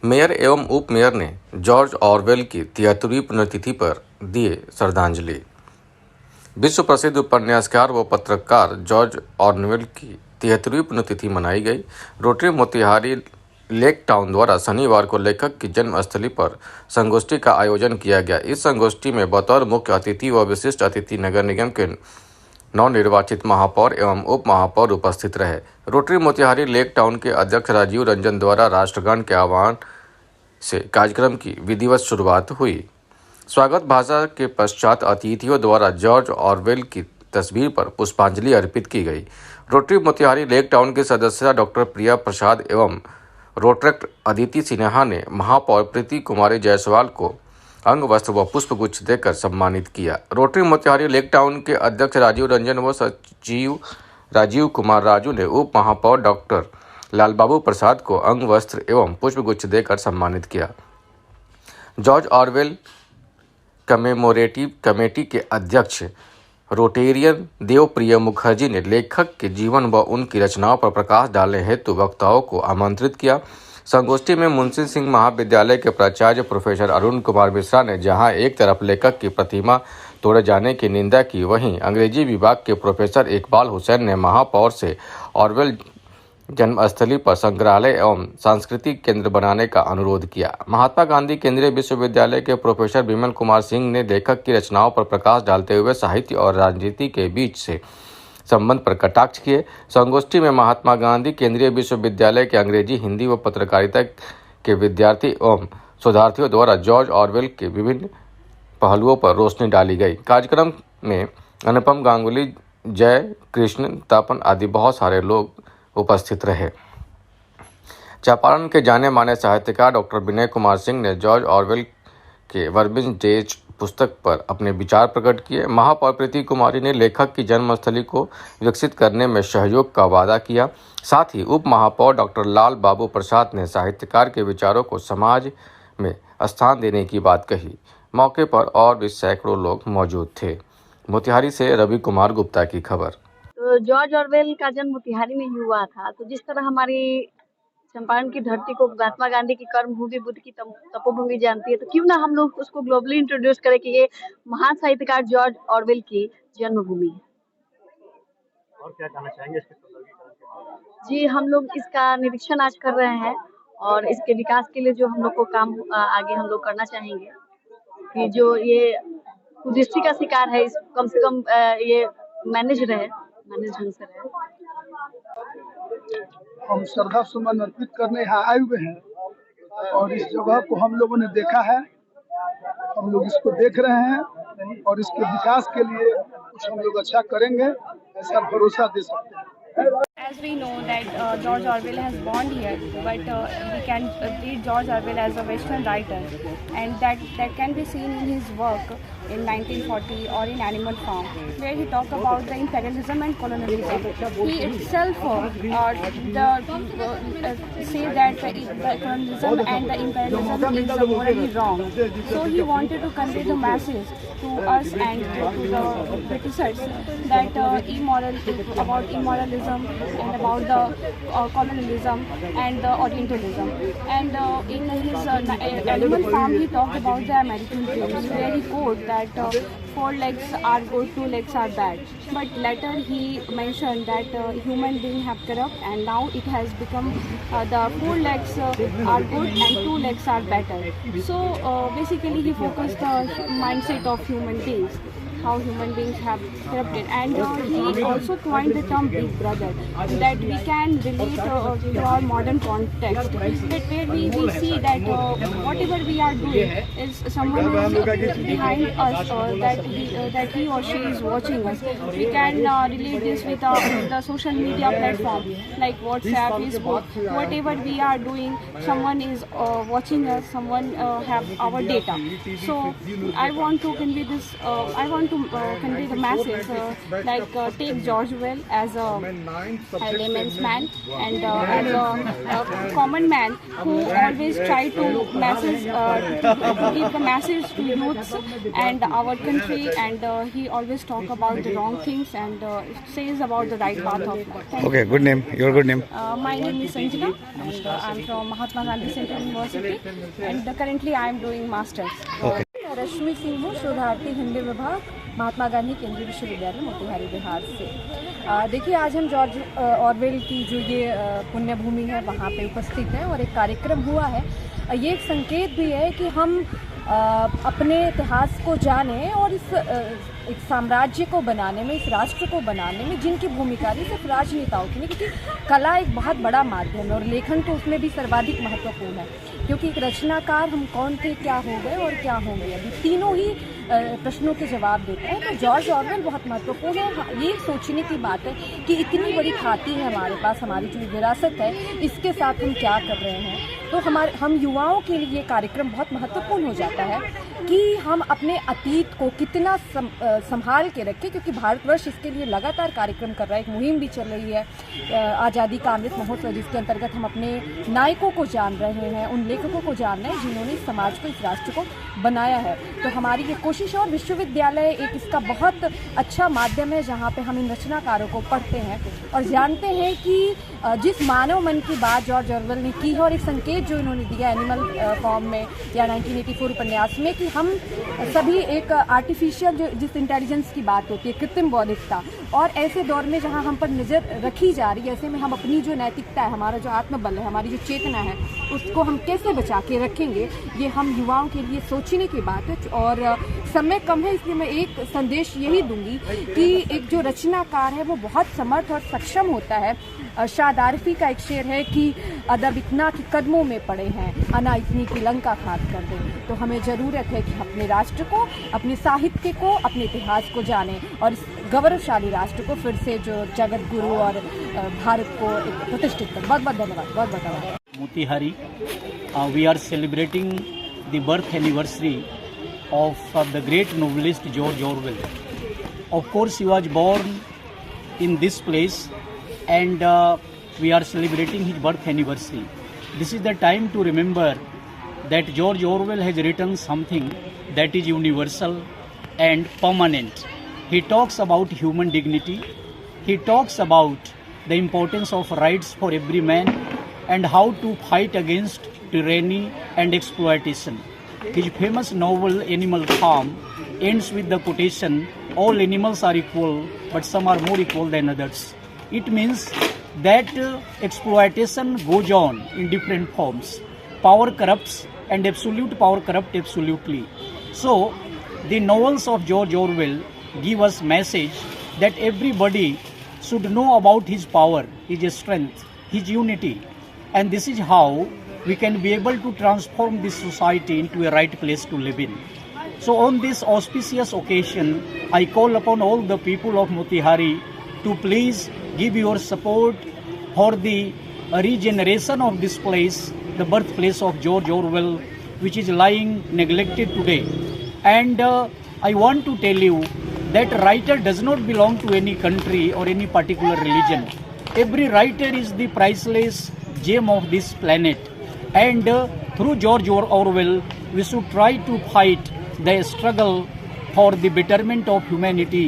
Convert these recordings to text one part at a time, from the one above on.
Mayor एवं उप mayor ने जॉर्ज ऑरवेल की 73वीं पुण्यतिथि पर दिए श्रद्धांजलि। विश्व प्रसिद्ध उपन्यासकार व पत्रकार जॉर्ज ऑरवेल की 73वीं पुण्यतिथि मनाई गई। रोटरी मोतिहारी लेक टाउन द्वारा शनिवार को लेखक की जन्मस्थली पर संगोष्ठी का आयोजन किया गया। इस संगोष्ठी में बतौर मुख्य अतिथि व विशिष्ट अतिथि नगर निगम के नवनिर्वाचित महापौर एवं उप महापौर उपस्थित रहे। रोटरी मोतिहारी लेक टाउन के अध्यक्ष राजीव रंजन द्वारा राष्ट्रगान के आह्वान से कार्यक्रम की विधिवत शुरुआत हुई। स्वागत भाषण के पश्चात अतिथियों द्वारा जॉर्ज ऑरवेल की तस्वीर पर पुष्पांजलि अर्पित की गई। रोटरी मोतिहारी लेक टाउन की सदस्य डॉक्टर प्रिया प्रसाद एवं रोटरेक्ट अदिति सिन्हा ने महापौर प्रीति कुमारी जायसवाल को अंग वस्त्र व पुष्पगुच्छ देकर सम्मानित किया। रोटरी मोतिहारी लेक टाउन के अध्यक्ष राजीव रंजन व सचिव राजीव कुमार राजू ने उप महापौर डॉक्टर लालबाबू प्रसाद को अंग वस्त्र एवं पुष्पगुच्छ देकर सम्मानित किया। जॉर्ज ऑरवेल कमेमोरेटिव कमेटी के अध्यक्ष रोटेरियन देवप्रिय मुखर्जी ने लेखक के जीवन व उनकी रचनाओं पर प्रकाश डालने हेतु वक्ताओं को आमंत्रित किया। संगोष्ठी में मुंशी सिंह महाविद्यालय के प्राचार्य प्रोफेसर अरुण कुमार मिश्रा ने जहां एक तरफ लेखक की प्रतिमा तोड़े जाने की निंदा की, वहीं अंग्रेजी विभाग के प्रोफेसर इकबाल हुसैन ने महापौर से ऑरवेल जन्मस्थली पर संग्रहालय एवं सांस्कृतिक केंद्र बनाने का अनुरोध किया। महात्मा गांधी केंद्रीय विश्वविद्यालय के प्रोफेसर विमल कुमार सिंह ने लेखक की रचनाओं पर प्रकाश डालते हुए साहित्य और राजनीति के बीच से संबंध पर कटाक्ष किए। संगोष्ठी में महात्मा गांधी केंद्रीय विश्वविद्यालय के अंग्रेजी, हिंदी व पत्रकारिता के विद्यार्थी एवं शोधार्थियों द्वारा जॉर्ज ऑरवेल के विभिन्न पहलुओं पर रोशनी डाली गई। कार्यक्रम में अनुपम गांगुली, जय कृष्ण तापन आदि बहुत सारे लोग उपस्थित रहे। चंपारण के जाने माने साहित्यकार डॉक्टर विनय कुमार सिंह ने जॉर्ज ऑरवेल के वर्बिंग डेज पुस्तक पर अपने विचार प्रकट किए। महापौर प्रीति कुमारी ने लेखक की जन्मस्थली को विकसित करने में सहयोग का वादा किया। साथ ही उप महापौर डॉक्टर लाल बाबू प्रसाद ने साहित्यकार के विचारों को समाज में स्थान देने की बात कही। मौके पर और भी सैकड़ों लोग मौजूद थे। मोतिहारी से रवि कुमार गुप्ता की खबर। तो जॉर्ज ऑरवेल का जन्म मोतिहारी में ही हुआ था। तो जिस तरह हमारी चंपारण की धरती को महात्मा गांधी की कर्मभूमि, बुद्ध की तपोभूमि जानती है, तो क्यों ना हम लोग उसको ग्लोबली इंट्रोड्यूस करें कि ये महान साहित्यकार जॉर्ज ऑरवेल की जन्मभूमि है। और क्या कहना चाहेंगे इसके सौंदर्यीकरण? जी, हम लोग इसका निरीक्षण आज कर रहे हैं और इसके विकास के लिए जो हम लोग को काम आगे हम लोग करना चाहेंगे कि जो ये कुदृष्टि का शिकार है, इस कम से कम ये मैनेज ढंग से रहे। हम श्रद्धा सुमन अर्पित करने यहाँ आए हुए हैं और इस जगह को हम लोगों ने देखा है, हम लोग इसको देख रहे हैं और इसके विकास के लिए कुछ हम लोग अच्छा करेंगे, ऐसा भरोसा दे सकते हैं। As we know that George Orwell has born here, but we can treat George Orwell as a Western writer, and that can be seen in his work in 1940 or in Animal Farm, where he talked about the imperialism and colonialism. He itself say that the colonialism and the imperialism is morally wrong. So he wanted to convey the message to us and to the Britishers that about immoralism and about the colonialism and the Orientalism. And in his Animal Farm, he talked about the American dreams, where he quote that 4 legs are good, 2 legs are bad. But later he mentioned that human beings have corrupt, and now it has become the 4 legs are good and 2 legs are better. So basically he focused the mindset of human beings, how human beings have corrupted, and he also coined the term Big Brother, that we can relate to our modern context, that where we see that whatever we are doing is someone is behind us, or that he or she is watching us. We can relate this with the social media platform like WhatsApp, Facebook. Whatever we are doing, someone is watching us, someone have our data. So I want to convey this, I want to convey the message take George Orwell as a layman's man and as a common man who always try to give the message to youths and our country, and he always talk about the wrong things and says about the right path of life. Okay, good name. Your good name. My name is Sanjana and I'm from Mahatma Gandhi Central University and currently I am doing masters. Okay. Rashmi Singh हूँ, शोधार्थी हिंदी विभाग, महात्मा गांधी केंद्रीय विश्वविद्यालय मोतिहारी बिहार से। देखिए, आज हम George Orwell की जो ये पुण्यभूमि है वहाँ पे उपस्थित हैं और एक कार्यक्रम हुआ है। ये एक संकेत भी है कि हम अपने इतिहास को जानें और इस एक साम्राज्य को बनाने में, इस राष्ट्र को बनाने में जिनकी भूमिका थी सिर्फ राजनेताओं की नहीं, क्योंकि कला एक बहुत बड़ा माध्यम है और लेखन तो उसमें भी सर्वाधिक महत्वपूर्ण है, क्योंकि एक रचनाकार हम कौन थे, क्या हो गए और क्या होंगे, अभी तीनों ही प्रश्नों के जवाब देते हैं। तो जॉर्ज ऑरवेल बहुत महत्वपूर्ण है। ये सोचने की बात है कि इतनी बड़ी खाती है हमारे पास, हमारी जो विरासत है, इसके साथ हम क्या कर रहे हैं। तो हम युवाओं के लिए ये कार्यक्रम बहुत महत्वपूर्ण हो जाता है कि हम अपने अतीत को कितना संभाल के रखें, क्योंकि भारतवर्ष इसके लिए लगातार कार्यक्रम कर रहा है। एक मुहिम भी चल रही है आज़ादी का अमृत महोत्सव, जिसके अंतर्गत हम अपने नायकों को जान रहे हैं, उन लेखकों को जान रहे हैं जिन्होंने इस समाज को, इस राष्ट्र को बनाया है। तो हमारी ये कोशिश है और विश्वविद्यालय एक इसका बहुत अच्छा माध्यम है जहाँ पे हम इन रचनाकारों को पढ़ते हैं और जानते हैं कि जिस मानव मन की बात जॉर्ज ऑरवेल ने की है और एक संकेत जो इन्होंने दिया एनिमल फॉर्म में या 1984 उपन्यास में कि हम सभी एक आर्टिफिशियल जिस इंटेलिजेंस की बात होती है, कृत्रिम बौद्धिकता, और ऐसे दौर में जहां हम पर नज़र रखी जा रही है, ऐसे में हम अपनी जो नैतिकता है, हमारा जो आत्मबल है, हमारी जो चेतना है, उसको हम कैसे बचा के रखेंगे, ये हम युवाओं के लिए सोचने की बात है। और समय कम है, इसलिए मैं एक संदेश यही दूंगी कि एक जो रचनाकार है वो बहुत समर्थ और सक्षम होता है। शाद आरफी का एक शेर है कि अदब इतना कि कदमों में पड़े हैं, अना इतनी कि लंका खाक कर दें। तो हमें ज़रूरत है कि अपने राष्ट्र को, अपने साहित्य को, अपने इतिहास को जानें और इस गौरवशाली राष्ट्र को फिर से जो जगत गुरु और भारत को एक प्रतिष्ठित करें। बहुत बहुत धन्यवाद, बहुत बहुत धन्यवाद। Motihari, we are celebrating the birth anniversary of the great novelist George Orwell. Of course, he was born in this place and we are celebrating his birth anniversary. This is the time to remember that George Orwell has written something that is universal and permanent. He talks about human dignity. He talks about the importance of rights for every man and how to fight against tyranny and exploitation. His famous novel Animal Farm ends with the quotation, "All animals are equal, but some are more equal than others." It means that exploitation goes on in different forms. Power corrupts and absolute power corrupts absolutely. So, the novels of George Orwell give us message that everybody should know about his power, his strength, his unity. And this is how we can be able to transform this society into a right place to live in. So on this auspicious occasion, I call upon all the people of Motihari to please give your support for the regeneration of this place, the birthplace of George Orwell, which is lying neglected today. And I want to tell you that writer does not belong to any country or any particular religion. Every writer is the priceless gem of this planet. And through George Orwell, we should try to fight the struggle for the betterment of humanity.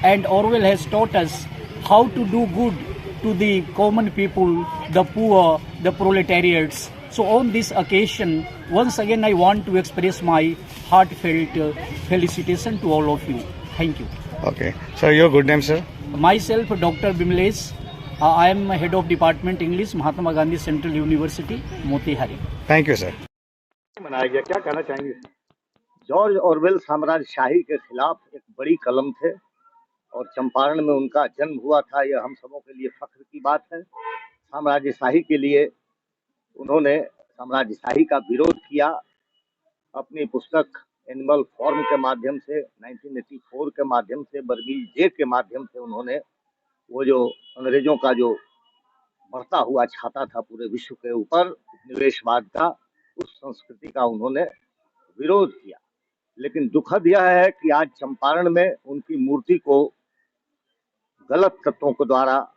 And Orwell has taught us how to do good to the common people, the poor, the proletariats. So on this occasion, once again I want to express my heartfelt felicitation to all of you. Thank you. Okay. So your good name, sir? Myself, Dr. Bimlesh. I am head of department English, Mahatma Gandhi Central University, Motihari. Thank you, sir. मनाया गया, क्या कहना चाहेंगे? George Orwell साम्राज्यशाही के खिलाफ एक बड़ी कलम थे और चंपारण में उनका जन्म हुआ था। यह हम सबों के लिए फख्र की बात है। साम्राज्यशाही के लिए उन्होंने साम्राज्यशाही का विरोध किया। अपनी पुस्तक एनिमल फॉर्म के माध्यम से, 1984 के माध्यम से, बर्गीज जे के माध्यम से उन्होंने वो जो अंग्रेजों का जो बढ़ता हुआ छाता था पूरे विश्व के ऊपर, उपनिवेशवाद का, उस संस्कृति का उन्होंने विरोध किया। लेकिन दुखद यह है कि आज चंपारण में उनकी मूर्ति को गलत तत्वों के द्वारा,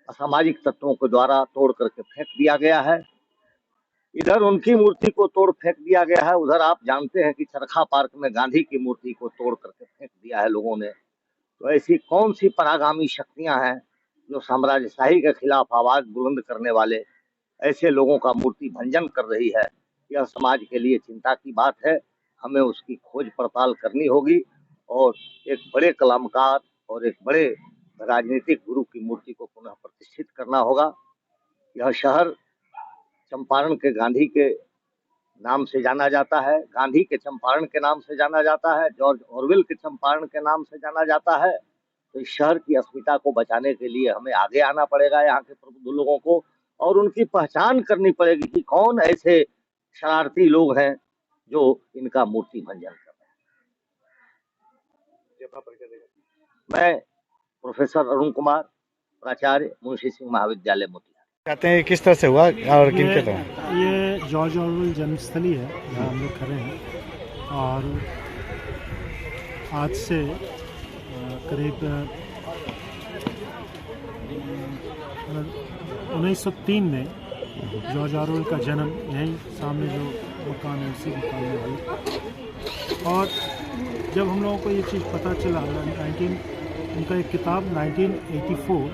असामाजिक तत्वों के द्वारा तोड़ करके फेंक दिया गया है। इधर उनकी मूर्ति को तोड़ फेंक दिया गया है, उधर आप जानते हैं कि चरखा पार्क में गांधी की मूर्ति को तोड़ करके फेंक दिया है लोगों ने। तो ऐसी कौन सी परागामी शक्तियां हैं जो साम्राज्यशाही के खिलाफ आवाज बुलंद करने वाले ऐसे लोगों का मूर्ति भंजन कर रही है? यह समाज के लिए चिंता की बात है। हमें उसकी खोज पड़ताल करनी होगी और एक बड़े कलामकार और एक बड़े राजनीतिक गुरु की मूर्ति को पुनः प्रतिष्ठित करना होगा। यह शहर चंपारण के गांधी के नाम से जाना जाता है, गांधी के चंपारण के नाम से जाना जाता है, जॉर्ज ऑरवेल के चंपारण के नाम से जाना जाता है। तो इस शहर की अस्मिता को बचाने के लिए हमें आगे आना पड़ेगा, यहाँ के प्रबुद्ध लोगों को, और उनकी पहचान करनी पड़ेगी कि कौन ऐसे शरारती लोग हैं जो इनका मूर्ति भंजन कर रहे हैं। मैं प्रोफेसर अरुण कुमार, प्राचार्य मुंशी सिंह महाविद्यालय मोतिहारी। चाहते हैं किस तरह से हुआ और किन के तरह? ये जॉर्ज ऑरवेल जन्मस्थली है जहाँ हम लोग खड़े हैं, और आज से करीब 1903 में जॉर्ज ऑरवेल का जन्म यहीं सामने जो मकान है उसी मकान में हुई। और जब हम लोगों को ये चीज़ पता चला, उनका एक किताब 1984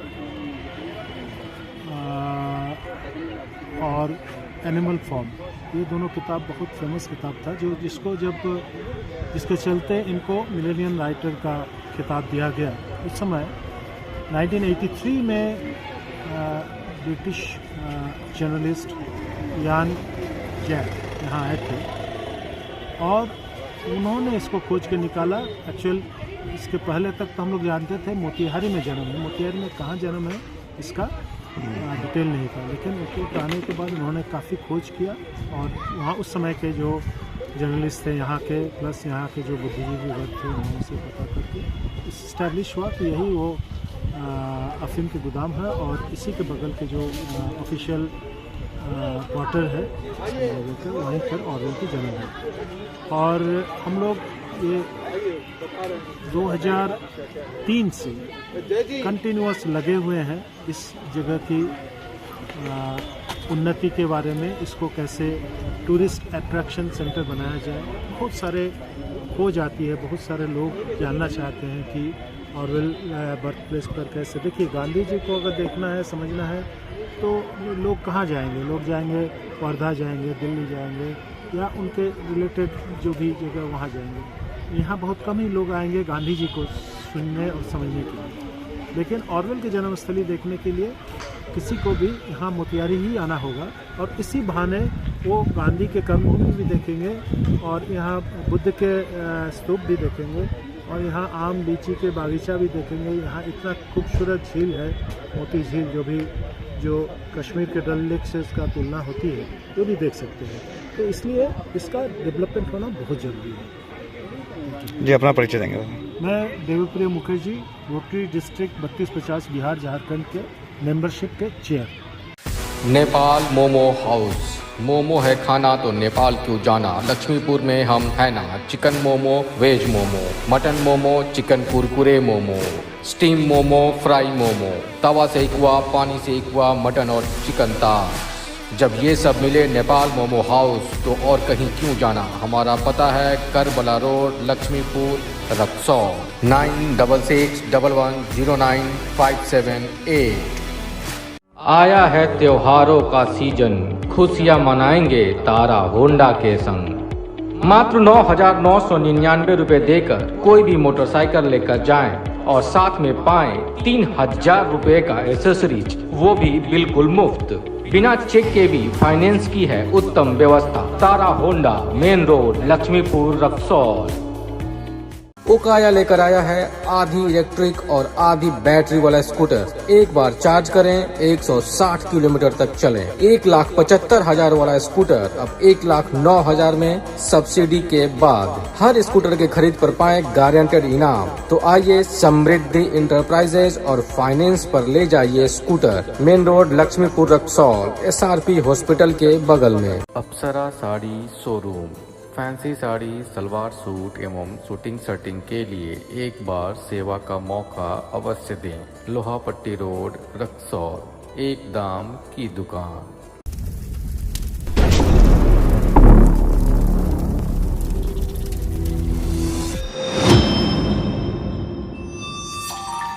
और एनिमल फॉर्म, ये दोनों किताब बहुत फेमस किताब था, जिसके चलते इनको मिलेनियम राइटर का खिताब दिया गया। उस समय 1983 में ब्रिटिश जर्नलिस्ट यान जैक यहाँ आए थे और उन्होंने इसको खोज के निकाला। एक्चुअल इसके पहले तक तो हम लोग जानते थे मोतिहारी में जन्म है, मोतिहारी में कहाँ जन्म है इसका डिटेल नहीं था, लेकिन उसको आने के बाद उन्होंने काफ़ी खोज किया और वहाँ उस समय के जो जर्नलिस्ट थे यहाँ के, प्लस यहाँ के जो बुद्धिजीवी वर्ग थे, उन्होंने उसे पता करके इस्टेब्लिश हुआ कि यही वो अफीम के गोदाम है और इसी के बगल के जो ऑफिशियल क्वार्टर है वहीं पर ऑरवेल की जन्म है। और हम लोग ये 2003 से कंटिन्यूअस लगे हुए हैं इस जगह की उन्नति के बारे में, इसको कैसे टूरिस्ट अट्रैक्शन सेंटर बनाया जाए। बहुत सारे खोज आती है, बहुत सारे लोग जानना चाहते हैं कि ऑरवेल बर्थ प्लेस पर कैसे। देखिए, गांधी जी को अगर देखना है, समझना है, तो लोग कहाँ जाएंगे? लोग जाएंगे वर्धा जाएंगे, दिल्ली जाएंगे, या उनके रिलेटेड जो भी जगह वहाँ जाएंगे। यहाँ बहुत कम ही लोग आएंगे गांधी जी को सुनने और समझने के लिए। लेकिन ऑरवेल की जन्मस्थली देखने के लिए किसी को भी यहाँ मोतिहारी ही आना होगा और इसी बहाने वो गांधी के कर्मभूमि भी देखेंगे और यहाँ बुद्ध के स्तूप भी देखेंगे और यहाँ आम लीची के बागीचा भी देखेंगे। यहाँ इतना खूबसूरत झील है मोती झील, जो कश्मीर के डल लेक से इसका तुलना होती है, वो भी देख सकते हैं। तो इसलिए इसका डेवलपमेंट होना बहुत ज़रूरी है। जी, अपना परिचय देंगे। मैं देवप्रिय मुखर्जी, रोटरी डिस्ट्रिक्ट 3250 बिहार झारखंड के मेंबरशिप के चेयर। नेपाल मोमो हाउस। मोमो है खाना तो नेपाल क्यों जाना। लक्ष्मीपुर में हम है ना। Chicken momo, veg momo, mutton momo, chicken कुरकुरे मोमो, स्टीम मोमो, फ्राई मोमो, तवा से सेकवा, पानी से सेकवा, मटन और चिकन तार। जब ये सब मिले नेपाल मोमो हाउस तो और कहीं क्यों जाना। हमारा पता है करबला रोड, लक्ष्मीपुर, रक्सौल। 9661110958। आया है त्योहारों का सीजन, खुशियां मनाएंगे तारा होंडा के संग। मात्र 9,999 रुपए देकर कोई भी मोटरसाइकिल लेकर जाएं और साथ में पाएं 3,000 रुपए का एसेसरीज, वो भी बिल्कुल मुफ्त। बिना चेक के भी फाइनेंस की है उत्तम व्यवस्था। Tara Honda, main road, Lakshmipur, Raxaul. Okaya लेकर आया है आधी इलेक्ट्रिक और आधी बैटरी वाला स्कूटर। एक बार चार्ज करें 160 किलोमीटर तक चलें। 1,75,000 वाला स्कूटर अब 1,09,000 में सब्सिडी के बाद। हर स्कूटर के खरीद पर पाएं गारंटेड इनाम। तो आइए समृद्धि इंटरप्राइजेज और फाइनेंस पर ले जाइए scooter. Main road, Lakshmipur, Raxaul, SRP hospital के बगल में। Apsara sari showroom. Fancy sari, salwar suit एवं शूटिंग शर्टिंग के लिए एक बार सेवा का मौका अवश्य दें। लोहापट्टी रोड, रक्सौल, एक दाम की दुकान।